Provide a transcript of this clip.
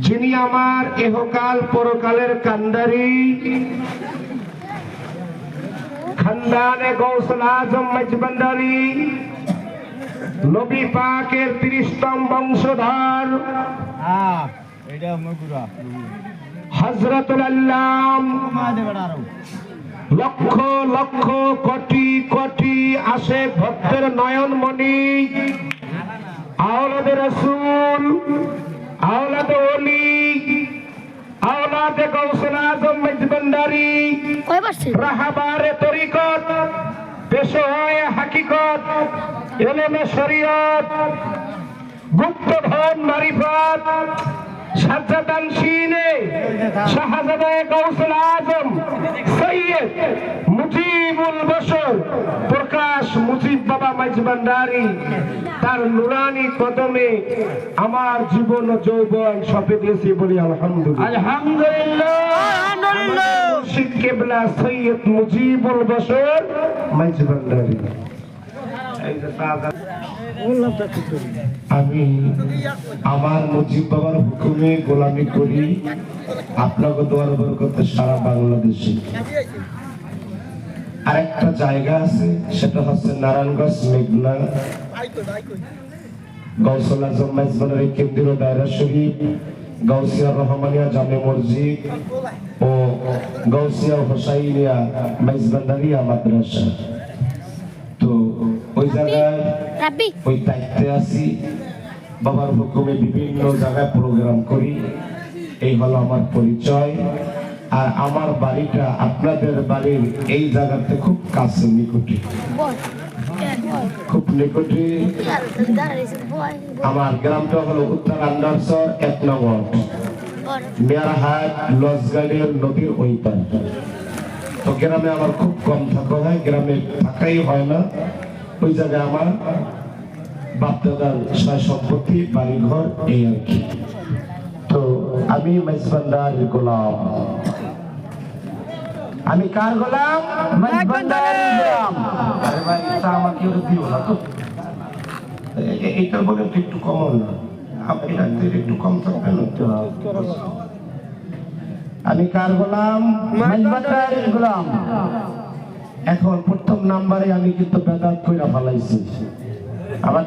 যিনি আমার এহকাল পরকালের কান্ডারি, খানদানে গৌসুল আজম মেজবান্ডারি, নবী পাকের ৩০তম বংশধর হযরতুল আল্লাম লক্ষ লক্ষ কোটি কোটি আশেক ভক্তের নয়নমণি, আওলাদে রাসূল, আওলাদে ওলি, আওলাদে গৌসুল আজম মেজবান্ডারি, রাহবারে তরিকত, পেশোয়ায়ে হাকিকত, ইলমে শরীয়ত, গুপ্তধন মারিফত, সাজ্জাদান শিনে শাহজাদা গৌসুল আজম সৈয়দ মুজিবুল বশর প্রকাশ মুজিব বাবা মেজবান্ডারি, তার নুরানি কদমে আমার জীবন ও যৌবন সঁপে দিয়েছি, বলি আলহামদুলিল্লাহ। আলহামদুলিল্লাহ। মুর্শিদ কিবলা সৈয়দ মুজিবুল বশর মেজবান্ডারি। আমি আমার মুজিব বাবার হুকুমে গোলামি করি আপনাকে দোয়ার বরকতে সারা বাংলাদেশে। আরেকটা জায়গা আছে, সেটা হচ্ছে নারায়ণগঞ্জ মেঘনা গৌসুল আজম মেজবান্ডারি কেন্দ্রীয় দায়রা শরীফ, গাউসিয়া রহমানিয়া জামে মসজিদ ও গাউসিয়া হোসাইনিয়া মেজবান্ডারিয়া মাদ্রাসা। তো ওই জায়গায় ওই দায়িত্বে আছি, বাবার হুকুমে বিভিন্ন জায়গায় প্রোগ্রাম করি। এই হলো আমার পরিচয়। আর আমার বাড়িটা আপনাদের বাড়ির এই জায়গাতে খুব কাছে, নিকটে, খুব নিকটে। আমার গ্রামটা হলো উত্তর আন্দারসর ১ নম্বর মেয়ারহাট লজগাড়ির নদীর ওই পার। তো গ্রামে আমার খুব কম থাকা হয়, গ্রামে থাকাই হয় না। ওই জায়গায় আমার বাপদাদার সয় সম্পত্তি, বাড়িঘর, এই আর কি। তো আমি মেজবান্ডারির গোলাম। আমি কার গোলাম? মেজবান্ডারির গোলাম। আরে ভাই, এটা আমাকে দিও না তো, এইটার বলে একটু কম না, এটা একটু কম থাকবে না। আমি কার গোলাম? মেজবান্ডারির গোলাম। এখন প্রথম নাম্বারে আমি কিন্তু বেদাত কইরা ফেলাইছি। আবার